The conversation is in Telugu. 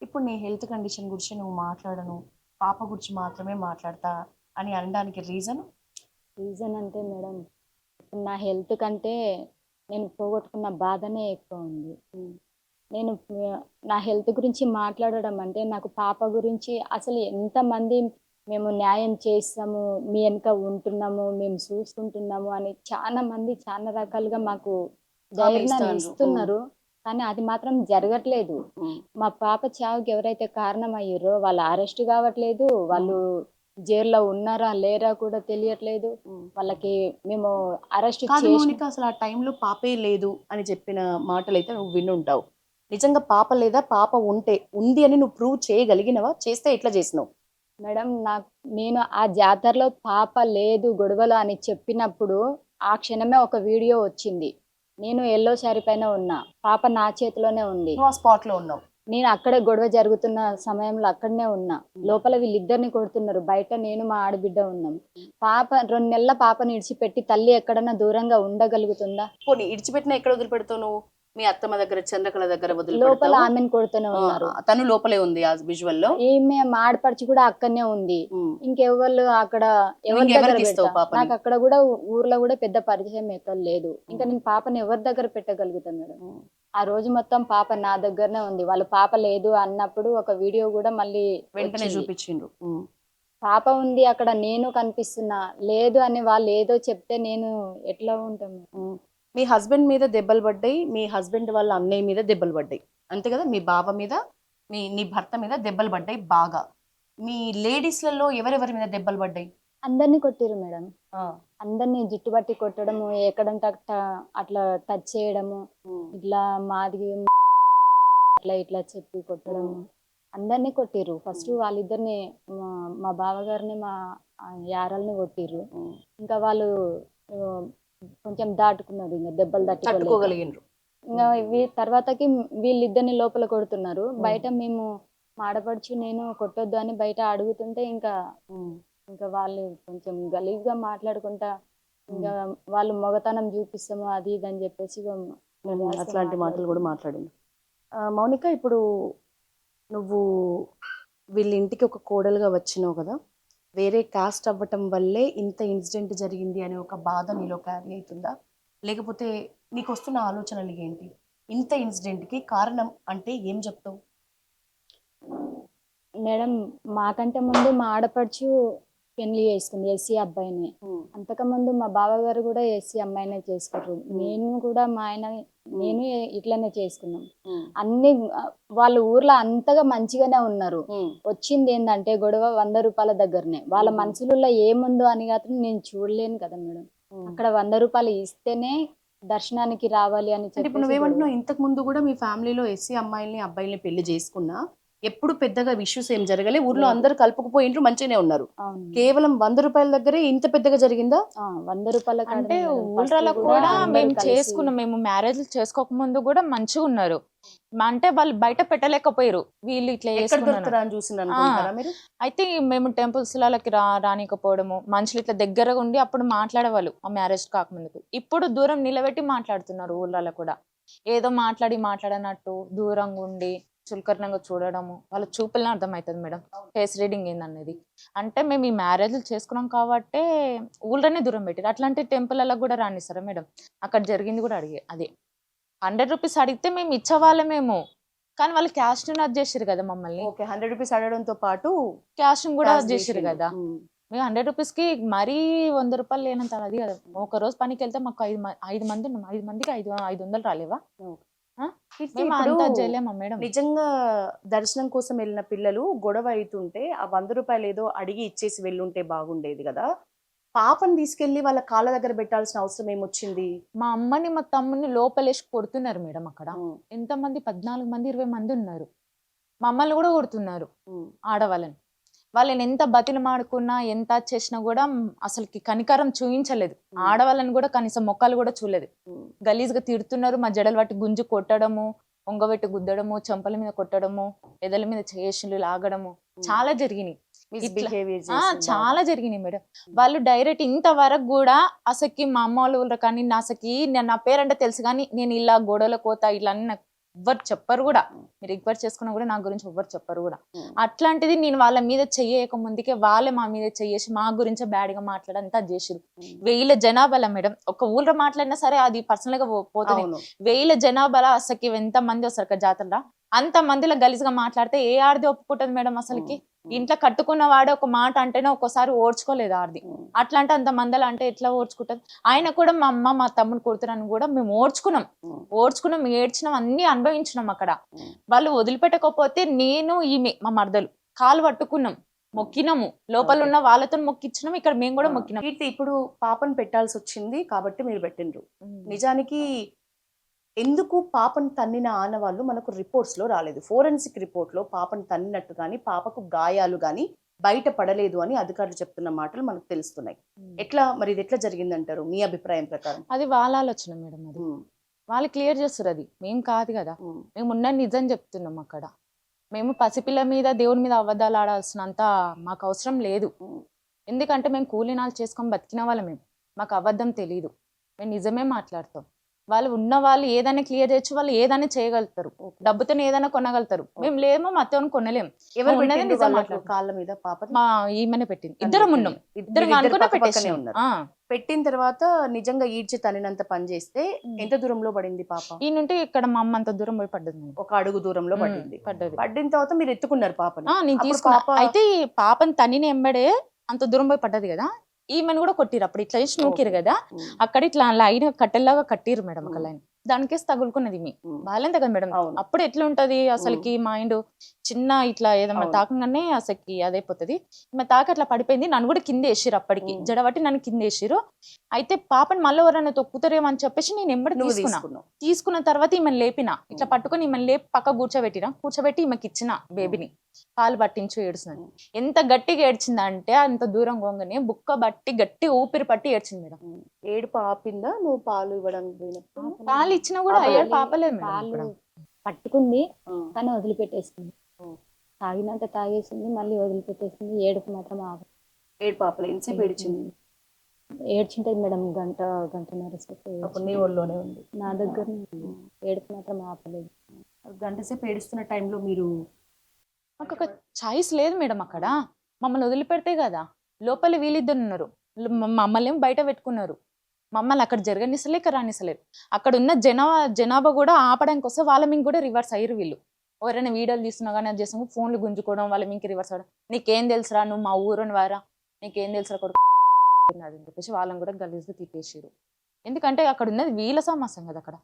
ఇప్పుడు నీ హెల్త్ కండిషన్ గురించి నువ్వు మాట్లాడను, పాప గురించి మాత్రమే మాట్లాడతా అని అనడానికి రీజన్? రీజన్ అంటే మేడం, ఇప్పుడు నా హెల్త్ కంటే నేను పోగొట్టుకున్న బాధనే ఎక్కువ ఉంది. నేను నా హెల్త్ గురించి మాట్లాడడం అంటే, నాకు పాప గురించి అసలు ఎంతమంది మేము న్యాయం చేస్తాము, మీ వెనక ఉంటున్నాము, మేము చూసుకుంటున్నాము అని చాలా మంది చాలా రకాలుగా మాకు ధైర్యాన్ని ఇస్తున్నారు. కానీ అది మాత్రం జరగట్లేదు. మా పాప చావుకి ఎవరైతే కారణం అయ్యారో వాళ్ళు అరెస్ట్ కావట్లేదు. వాళ్ళు జైల్లో ఉన్నారా లేరా కూడా తెలియట్లేదు. వాళ్ళకి మేము అరెస్ట్ కాదు చేసి మౌనిక, అసలు ఆ టైంలో పాపే లేదు అని చెప్పిన మాటలు అయితే నువ్వు వినుంటావు. నిజంగా పాప లేదా, పాప ఉంటే ఉంది అని నువ్వు ప్రూవ్ చేయగలిగినవా? చేస్తే ఎట్లా చేసినావు? మేడం, నేను ఆ జాతరలో పాప లేదు గొడవలు అని చెప్పినప్పుడు ఆ క్షణమే ఒక వీడియో వచ్చింది. నేను ఎల్లో శారీ పైన ఉన్నా, పాప నా చేతిలోనే ఉంది. నువ్వు ఆ స్పాట్ లో ఉన్నావు? నేను అక్కడే గొడవ జరుగుతున్న సమయంలో అక్కడనే ఉన్నా. లోపల వీళ్ళిద్దరిని కొడుతున్నారు, బయట నేను మా ఆడబిడ్డ ఉన్నాం. పాప 2 నెలల పాపని ఇడిచిపెట్టి తల్లి ఎక్కడన్నా దూరంగా ఉండగలుగుతుందా? పోనీ ఇడిచిపెట్టినా ఎక్కడ వదిలిపెడతావు నువ్వు? మీ అత్తమ్మ దగ్గర, చంద్రకళ దగ్గర లోపల వదిలిపెడతావు? ఆమెను కొడుతూనే ఉన్నారు. తను లోపలే ఉంది ఆ విజువల్ లో. ఈమె మాడపడిచి కూడా అక్కడనే ఉంది. ఇంకెవరు అక్కడ ఎవరి దగ్గర ఇంకెవరికి ఇస్తావు పెడతా? పాపని? నాకు అక్కడ కూడా ఊర్లో కూడా పెద్ద పరిచయం ఎక్కడ లేదు. ఇంకా నేను పాపని ఎవరి దగ్గర పెట్టగలుగుతాను మేడం? ఆ రోజు మొత్తం పాప నా దగ్గరనే ఉంది. వాళ్ళు పాప లేదు అన్నప్పుడు ఒక వీడియో కూడా మళ్ళీ వెంటనే వచ్చింది. చూపించిండ్రు. పాప ఉంది అక్కడ, నేను కనిపిస్తున్నా. లేదు అని వాళ్ళు ఏదో చెప్తే నేను ఎట్లా ఉంటాను? మీ హస్బెండ్ మీద దెబ్బలు పడ్డాయి, మీ హస్బెండ్ వాళ్ళ అన్నయ్య మీద దెబ్బలు పడ్డాయి, అంతే కదా? మీ బావ మీద, నీ భర్త మీద దెబ్బలు పడ్డాయి బాగా. మీ లేడీస్లలో ఎవరెవరి మీద దెబ్బలు పడ్డాయి? అందరినీ కొట్టిరు మేడం. అందరినీ జుట్టు పట్టి కొట్టడము, ఎక్కడంటే అట్లా టచ్ చేయడము, ఇట్లా మాది అట్లా ఇట్లా చెప్పి కొట్టడము, అందరినీ కొట్టిర్రు. ఫస్ట్ వాళ్ళిద్దరిని, మా బావగారిని, మా యారల్ని కొట్టిర్రు. ఇంకా వాళ్ళు కొంచెం దాటుకున్నారు, ఇంకా దెబ్బలు తట్టుకోగలిగినరు. ఇంకా తర్వాతకి వీళ్ళిద్దరిని లోపల కొడుతున్నారు. బయట మేము మాడపడుచు నేను కొట్టొద్దు అని బయట అడుగుతుంటే ఇంకా వాళ్ళు కొంచెం గలీజ్గా మాట్లాడుకుంటా, ఇంకా వాళ్ళు మొగతనం చూపిస్తాము అది ఇది అని చెప్పేసి అట్లాంటి మాటలు కూడా మాట్లాడింది. మౌనిక, ఇప్పుడు నువ్వు వీళ్ళ ఇంటికి ఒక కోడలుగా వచ్చినావు కదా, వేరే కాస్ట్ అవ్వటం వల్లే ఇంత ఇన్సిడెంట్ జరిగింది అనే ఒక బాధ నీలో క్యారీ అవుతుందా? లేకపోతే నీకు వస్తున్న ఆలోచనలు ఏంటి? ఇంత ఇన్సిడెంట్కి కారణం అంటే ఏం చెప్తావు? మేడం, మాకంటే ముందు మా ఆడపడుచు పెళ్లి చేసుకుంది ఎస్సీ అబ్బాయిని. అంతకుముందు మా బావగారు కూడా ఎస్సీ అమ్మాయినే చేసుకున్నారు. నేను కూడా మా ఆయన నేను ఇట్లనే చేసుకున్నాం. అన్ని వాళ్ళ ఊర్లో అంతగా మంచిగానే ఉన్నారు. వచ్చింది ఏంటంటే గొడవ 100 రూపాయల దగ్గరనే. వాళ్ళ మనసులలో ఏముందో అని మాత్రం నేను చూడలేను కదా మేడం. అక్కడ 100 రూపాయలు ఇస్తేనే దర్శనానికి రావాలి అని చెప్పి. ఇప్పుడు నువ్వేమంటున్నావు, ఇంతకు ముందు కూడా మీ ఫ్యామిలీలో ఎస్సీ అమ్మాయిల్ని అబ్బాయిల్ని పెళ్లి చేసుకున్నా ఎప్పుడు పెద్దగా ఇష్యూస్ ఏం జరగలే, ఊర్లో అందరూ కలుపుకుపోయిండ్రు, మంచిగానే ఉన్నారు. కేవలం 100 రూపాయల దగ్గరే ఇంత పెద్దగా జరిగిందా? 100 రూపాయల అంటే ఊళ్ళలో కూడా మేము చేసుకున్నాం, మేము మ్యారేజ్ చేసుకోక ముందు కూడా మంచిగా ఉన్నారు. అంటే వాళ్ళు బయట పెట్టలేకపోయారు, వీళ్ళు ఇట్లా అయితే మేము టెంపుల్స్ లకి రానికపోవడము, మనుషులు ఇట్లా దగ్గరగా ఉండి అప్పుడు మాట్లాడేవాళ్ళు ఆ మ్యారేజ్ కాకముందుకు. ఇప్పుడు దూరం నిలబెట్టి మాట్లాడుతున్నారు ఊళ్ళలో కూడా. ఏదో మాట్లాడనట్టు దూరంగా ఉండి చులకరణంగా చూడడము, వాళ్ళ చూపులనే అర్థమవుతుంది మేడం ఫేస్ రీడింగ్ ఏందనేది. అంటే మేము ఈ మ్యారేజ్లు చేసుకున్నాం కాబట్టే ఊళ్ళోనే దూరం పెట్టారు. అట్లాంటి టెంపుల్లకు కూడా రానిస్తారా మేడం? అక్కడ జరిగింది కూడా అదే 100 రూపీస్ అడిగితే మేము ఇచ్చేవాళ్ళమేమో, కానీ వాళ్ళు క్యాష్ అది చేసారు కదా మమ్మల్ని. 100 రూపీస్ అడగడంతో పాటు క్యాష్ కూడా చేసారు కదా. మేము 100 రూపీస్కి మరీ 100 రూపాయలు లేనంత అది కదా. ఒక రోజు పనికి వెళ్తే మాకు 5 మంది ఉన్నాం, 5 మందికి 500 రాలేవా? నిజంగా దర్శనం కోసం వెళ్ళిన పిల్లలు గొడవ అవుతుంటే ఆ 100 రూపాయలు ఏదో అడిగి ఇచ్చేసి వెళ్ళుంటే బాగుండేది కదా. పాపని తీసుకెళ్లి వాళ్ళ కాళ్ళ దగ్గర పెట్టాల్సిన అవసరం ఏమొచ్చింది? మా అమ్మని మా తమ్ముని లోపలేసి కొడుతున్నారు మేడం. అక్కడ ఎంతమంది 14 మంది 20 మంది ఉన్నారు. మమ్మల్ని కూడా కొడుతున్నారు ఆడవాళ్ళని. వాళ్ళని ఎంత బతిలమాడుకున్నా ఎంత చేసినా కూడా అసలుకి కనికరం చూపించలేదు. ఆడవాళ్ళని కూడా కనీసం మొక్కలు కూడా చూడలేదు. గలీజ్గా తిడుతున్నారు. మా జడలు బట్టి గుంజు కొట్టడము, ఒంగబెట్టి గుద్దడము, చెంపల మీద కొట్టడము, ఎదల మీద చేతులు లాగడము చాలా జరిగినాయి. చాలా జరిగినాయి మేడం. వాళ్ళు డైరెక్ట్ ఇంతవరకు కూడా అసలుకి మా అమ్మ వాళ్ళు కానీ అసలుకి నా పేరంటే తెలుసు కానీ నేను ఇలా గొడవల కోత ఇట్లా అన్ని ఎవ్వరు చెప్పరు కూడా. మీరు రిక్వెస్ట్ చేసుకున్నా కూడా నా గురించి ఎవ్వరు చెప్పరు కూడా. ఉమ్. అట్లాంటిది నేను వాళ్ళ మీద చెయ్యక ముందుకే వాళ్ళే మా మీద చెయ్యేసి మా గురించి బ్యాడ్ గా మాట్లాడంతా చేసిరు. ఉమ్. 1000 జనాభాల మేడం, ఒక ఊళ్ళో మాట్లాడినా సరే అది పర్సనల్ గా పోతుంది. అవును 1000 జనాభాల అసలుకి ఎంత మంది వస్తారు కదా జాతరలో, అంత మందిలో గలీజ్గా మాట్లాడితే ఏ ఆడది ఒప్పుకుంటది మేడం అసలుకి? ఇంట్లో కట్టుకున్న వాడే ఒక మాట అంటేనే ఒక్కోసారి ఓడ్చుకోలేదు ఆడది. ఉమ్. అట్లా అంత మందిలో అంటే ఎట్లా ఓడ్చుకుంటది? ఆయన కూడా మా అమ్మ మా తమ్ముడు కొడుతున్నాను కూడా మేము ఓడ్చుకున్నాం, ఏడ్చినాం, అన్ని అనుభవించినాం అక్కడ. ఉమ్. వాళ్ళు వదిలిపెట్టకపోతే నేను ఈమె మా మరదలు కాలు పట్టుకున్నాం, మొక్కినాము, లోపల ఉన్న వాళ్ళతో మొక్కిచ్చినాం, ఇక్కడ మేము కూడా మొక్కినాం. కీర్తి ఇప్పుడు పాపను పెట్టాల్సి వచ్చింది కాబట్టి మీరు పెట్టిండ్రు. నిజానికి ఎందుకు పాపను తన్నిన ఆనవాళ్ళు మనకు రిపోర్ట్స్ లో రాలేదు. ఫోరెన్సిక్ రిపోర్ట్ లో పాపను తన్నినట్టు కానీ పాపకు గాయాలు కానీ బయట పడలేదు అని అధికారులు చెప్తున్న మాటలు మనకు తెలుస్తున్నాయి. ఎట్లా మరి ఇది ఎట్లా జరిగిందంటారు మీ అభిప్రాయం ప్రకారం? అది వాళ్ళ ఆలోచన మేడం, అది వాళ్ళు క్లియర్ చేస్తారు, అది మేము కాదు కదా. మేము ఉన్న నిజం చెప్తున్నాం అక్కడ. మేము పసిపిల్ల మీద దేవుని మీద అబద్ధాలు ఆడాల్సినంత మాకు అవసరం లేదు. ఎందుకంటే మేము కూలీనాలు చేసుకొని బతికిన వాళ్ళం, మాకు అబద్ధం తెలీదు, మేము నిజమే మాట్లాడతాం. వాళ్ళు ఉన్న వాళ్ళు ఏదైనా క్లియర్ చేయొచ్చు, వాళ్ళు ఏదైనా చేయగలుగుతారు, డబ్బుతో ఏదైనా కొనగలుగుతారు. మేము లేమో మతం కొనలేము. ఎవరు ఉన్నదే పెట్టిండ్రు నిజం వాళ్ళకు మాట్లాడతాం. కాళ్ళ మీద పాప? మా ఈమెనే పెట్టింది, ఇద్దరం ఉన్నాం, ఇద్దరం ఇద్దరు అనుకునే పక్క పక్కనే పెట్టేసి ఉన్నారు. పెట్టిన తర్వాత నిజంగా ఈడ్చి తనినంత పని చేస్తే ఎంత దూరంలో పడింది పాప? ఈ నుండి ఇక్కడ మా అమ్మ అంత దూరం పోయి పడ్డది మేడం. ఒక అడుగు దూరంలో పడింది. పడ్డది. పడిన తర్వాత మీరు ఎత్తుకున్నారు పాపని? నేను అప్పుడు తీసుకున్నా. పాప అయితే ఈ పాపని తన్నిని ఎంబడే అంత దూరం పోయి పడ్డది కదా, ఈమెను కూడా కొట్టిరు. అప్పుడు ఇట్లా చేసి నూకిరు కదా, అక్కడ ఇట్లా లైన్ కట్టెల్లాగా కట్టిరు మేడం, ఒక లైన్ దానికేసి తగులుకున్నది. మీ బాగాలేదు కదా మేడం. అవును. అప్పుడు ఎట్లా ఉంటది అసలుకి మైండ్, చిన్న ఇట్లా ఏదన్నా అవును. తాకంగానే అసలుకి అదైపోతుంది. ఈమె తాక అట్లా పడిపోయింది, నన్ను కూడా కింద వేసిరు. అప్పటికి జడబట్టి నన్ను కింద వేసిరు. అయితే పాపని మళ్ళీ ఎవరైనా తొక్కుతారేమో అని చెప్పేసి నేను ఎంబడి నువ్వు తీసుకున్నా. తీసుకున్నావు. తీసుకున్న తర్వాత ఈమెను లేపిన, ఇట్లా పట్టుకొని ఈమెను లేపి పక్క కూర్చోబెట్టి ఈమెకి ఇచ్చిన బేబీని, పాలు పట్టించు ఏడుస్తుంది. ఎంత గట్టిగా ఏడ్చిందంటే అంత దూరం గోంగనే బుక్క బట్టి గట్టి ఊపిరి పట్టి ఏడ్చింది మేడం. ఏడుపు ఆపిందా నువ్వు పాలు ఇవ్వడానికి పోయినప్పుడు? పాలు ఇచ్చినా కూడా అయ్యాడు పాపలేదు మేడం. పాలు ఇక్కడ పట్టుకుంది ఆ. కానీ వదిలిపెట్టేసింది. ఓ. తాగినంత తాగేసింది, మళ్ళీ వదిలిపెట్టేసింది. ఏడుపు మాత్రం ఏడు పాపలు ఎంతసేపు ఏడిచింది? ఏడ్చింటది మేడం, గంటన్నర సేపు అప్పుడు నీ ఒళ్ళోనే ఉంది. నా దగ్గరనే ఉంది. ఏడుపు మాత్రం ఆపలేదు. గంట సేపు ఏడుస్తున్న టైంలో మీరు మాకు ఒక చాయిస్ లేదు మేడం. అక్కడ మమ్మల్ని వదిలిపెడితే కదా, లోపల వీళ్ళిద్దరు ఉన్నారు, మమ్మల్ని ఏం బయట పెట్టుకున్నారు. మమ్మల్ని అక్కడ జరగనిసలేక రానిసలేరు. అక్కడ ఉన్న జనాభా కూడా ఆపడానికి వస్తే వాళ్ళ మీకు కూడా రివర్స్ అయ్యారు. వీళ్ళు ఎవరైనా వీడియోలు తీస్తున్నా కానీ అది చేస్తాము, ఫోన్లు గుంజుకోవడం, వాళ్ళ మీకు రివర్స్ అవ్వడం. నీకేం తెలుసురా, నువ్వు మా ఊరుని వారా, నీకేం తెలుసురా కొడుకు అని చెప్పేసి వాళ్ళని కూడా గలీజ్గా తిట్టేసారు. ఎందుకంటే అక్కడ ఉన్నది వీళ్ళ సమస్య కదా అక్కడ.